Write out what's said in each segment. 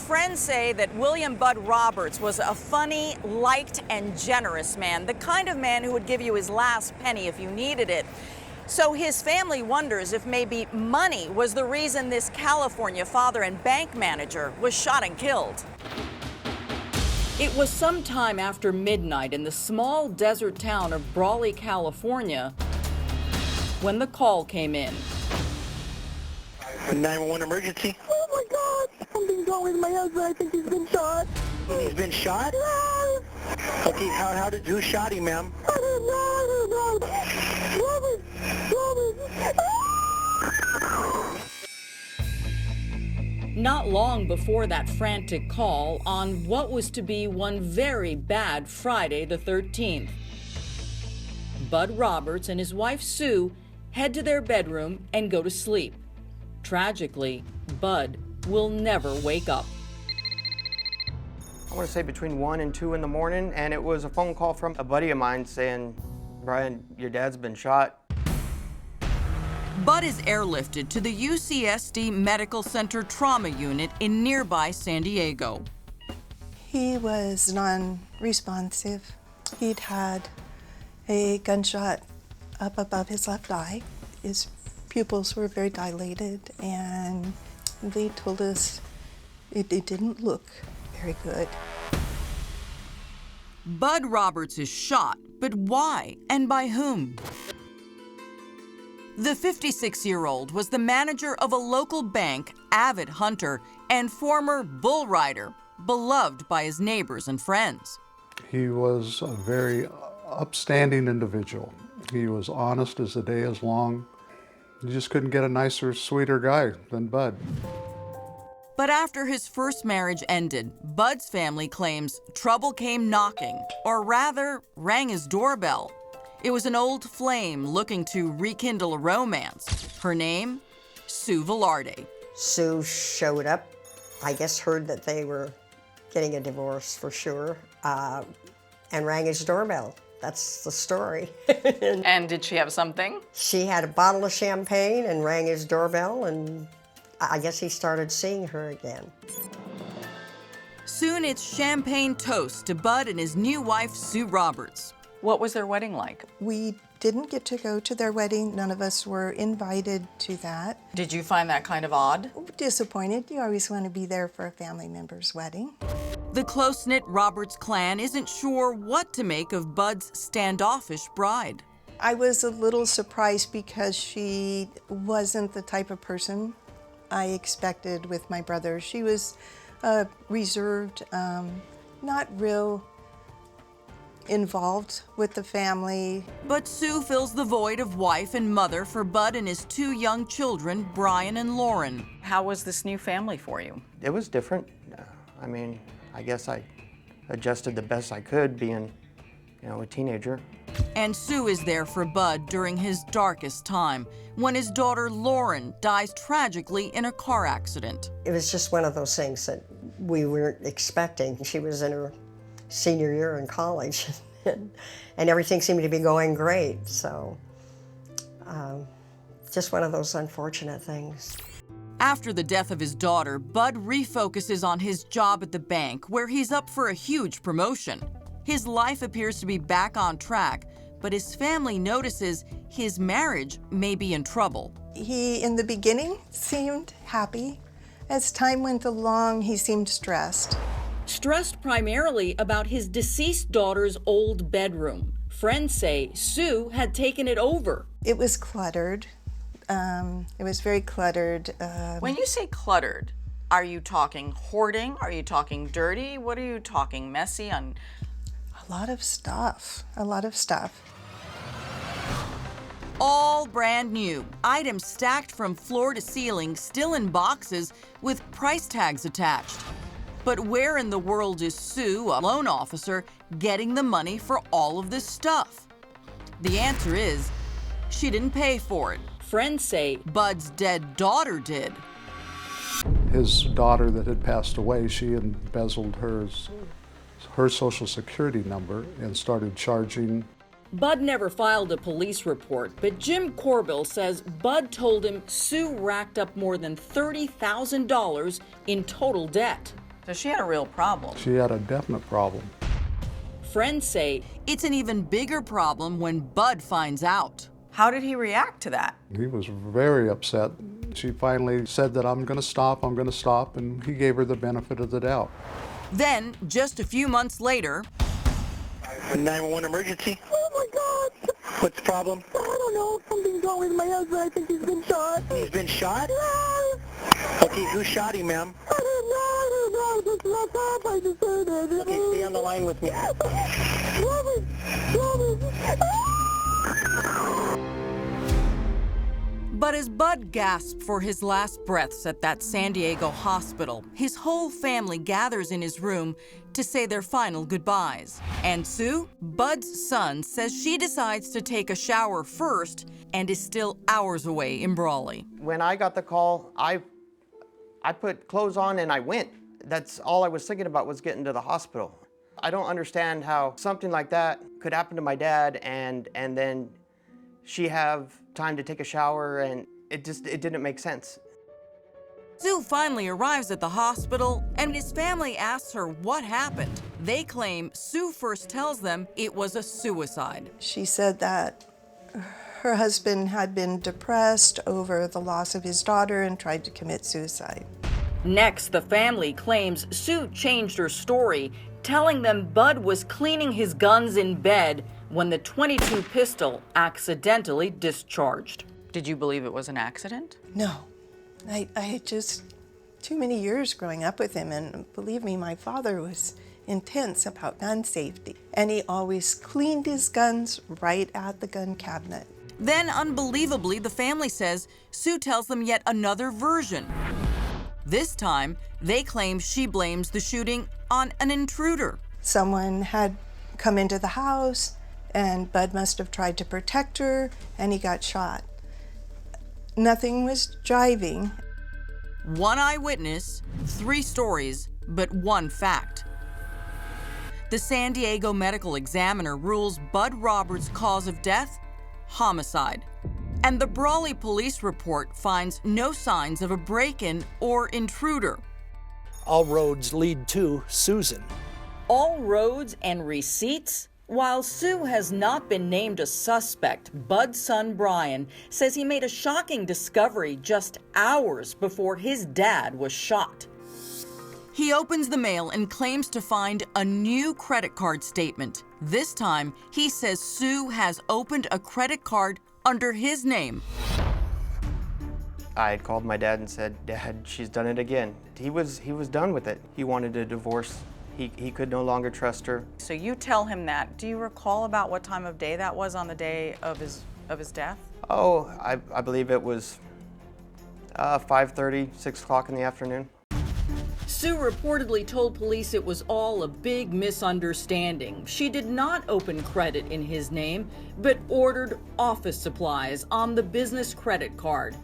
friends say that William Bud Roberts was a funny, liked, and generous man, the kind of man who would give you his last penny if you needed it. So his family wonders if maybe money was the reason this California father and bank manager was shot and killed. It was sometime after midnight in the small desert town of Brawley, California, when the call came in. 911 emergency. Oh my God! Something's wrong with my husband. I think he's been shot. He's been shot? Yes. Okay, who shot him, ma'am? I don't know. Robert! Not long before that frantic call on what was to be one very bad Friday the 13th, Bud Roberts and his wife Sue head to their bedroom and go to sleep. Tragically, Bud will never wake up. I want to say between 1 and 2 in the morning, and it was a phone call from a buddy of mine saying, "Brian, your dad's been shot." Bud is airlifted to the UCSD Medical Center Trauma Unit in nearby San Diego. He was non-responsive. He'd had a gunshot up above his left eye. His pupils were very dilated, and they told us it didn't look very good. Bud Roberts is shot, but why and by whom? The 56-year-old was the manager of a local bank, avid hunter, and former bull rider, beloved by his neighbors and friends. He was a very upstanding individual. He was honest as the day is long. You just couldn't get a nicer, sweeter guy than Bud. But after his first marriage ended, Bud's family claims trouble came knocking, or rather, rang his doorbell. It was an old flame looking to rekindle a romance. Her name? Sue Velarde. Sue showed up, I guess heard that they were getting a divorce for sure, and rang his doorbell. That's the story. And did she have something? She had a bottle of champagne and rang his doorbell, and I guess he started seeing her again. Soon it's champagne toast to Bud and his new wife, Sue Roberts. What was their wedding like? We didn't get to go to their wedding. None of us were invited to that. Did you find that kind of odd? Disappointed. You always want to be there for a family member's wedding. The close-knit Roberts clan isn't sure what to make of Bud's standoffish bride. I was a little surprised because she wasn't the type of person I expected with my brother. She was reserved, not real involved with the family. But Sue fills the void of wife and mother for Bud and his two young children, Brian and Lauren. How was this new family for you? It was different. I mean, I guess I adjusted the best I could being, a teenager. And Sue is there for Bud during his darkest time, when his daughter Lauren dies tragically in a car accident. It was just one of those things that we weren't expecting. She was in her senior year in college, and everything seemed to be going great, so just one of those unfortunate things. After the death of his daughter, Bud refocuses on his job at the bank, where he's up for a huge promotion. His life appears to be back on track, but his family notices his marriage may be in trouble. He, in the beginning, seemed happy. As time went along, he seemed stressed. Stressed primarily about his deceased daughter's old bedroom. Friends say Sue had taken it over. It was cluttered. It was very cluttered. When you say cluttered, are you talking hoarding? Are you talking dirty? What are you talking, messy? A lot of stuff. All brand new. Items stacked from floor to ceiling, still in boxes with price tags attached. But where in the world is Sue, a loan officer, getting the money for all of this stuff? The answer is, she didn't pay for it. Friends say Bud's dead daughter did. His daughter that had passed away, she embezzled her Social Security number and started charging. Bud never filed a police report, but Jim Corbill says Bud told him Sue racked up more than $30,000 in total debt. So she had a real problem. She had a definite problem. Friends say it's an even bigger problem when Bud finds out. How did he react to that? He was very upset. She finally said that I'm going to stop, and he gave her the benefit of the doubt. Then, just a few months later, 911 emergency. Oh my God! What's the problem? I don't know. Something's wrong with my husband. I think he's been shot. He's been shot? Yeah. Okay, who shot him, ma'am? I don't know. I just woke up. I just heard it. Okay, stay on the line with me. Robert! but as Bud gasped for his last breaths at that San Diego hospital, his whole family gathers in his room to say their final goodbyes. And Sue, Bud's son, says she decides to take a shower first and is still hours away in Brawley. When I got the call, I put clothes on and I went. That's all I was thinking about, was getting to the hospital. I don't understand how something like that could happen to my dad and then she have time to take a shower, and it didn't make sense. Sue finally arrives at the hospital and his family asks her what happened. They claim Sue first tells them it was a suicide. She said that her husband had been depressed over the loss of his daughter and tried to commit suicide. Next, the family claims Sue changed her story, telling them Bud was cleaning his guns in bed when the .22 pistol accidentally discharged. Did you believe it was an accident? No, I had just too many years growing up with him, and believe me, my father was intense about gun safety, and he always cleaned his guns right at the gun cabinet. Then, unbelievably, the family says Sue tells them yet another version. This time, they claim she blames the shooting on an intruder. Someone had come into the house, and Bud must have tried to protect her, and he got shot. Nothing was driving. One eyewitness, 3 stories, but 1 fact. The San Diego Medical Examiner rules Bud Roberts' cause of death, homicide. And the Brawley police report finds no signs of a break-in or intruder. All roads lead to Susan. All roads and receipts? While Sue has not been named a suspect, Bud's son Brian says he made a shocking discovery just hours before his dad was shot. He opens the mail and claims to find a new credit card statement. This time, he says Sue has opened a credit card under his name. I had called my dad and said, "Dad, she's done it again." He was done with it. He wanted a divorce. He could no longer trust her. So you tell him that. Do you recall about what time of day that was on the day of his death? Oh, I believe it was 5:30, 6 o'clock in the afternoon. Sue reportedly told police it was all a big misunderstanding. She did not open credit in his name, but ordered office supplies on the business credit card.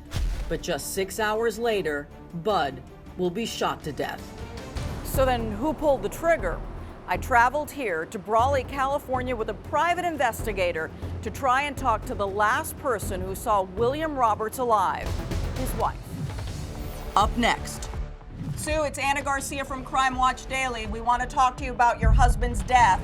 But just 6 hours later, Bud will be shot to death. So then who pulled the trigger? I traveled here to Brawley, California with a private investigator to try and talk to the last person who saw William Roberts alive, his wife. Up next. Sue, it's Anna Garcia from Crime Watch Daily. We want to talk to you about your husband's death.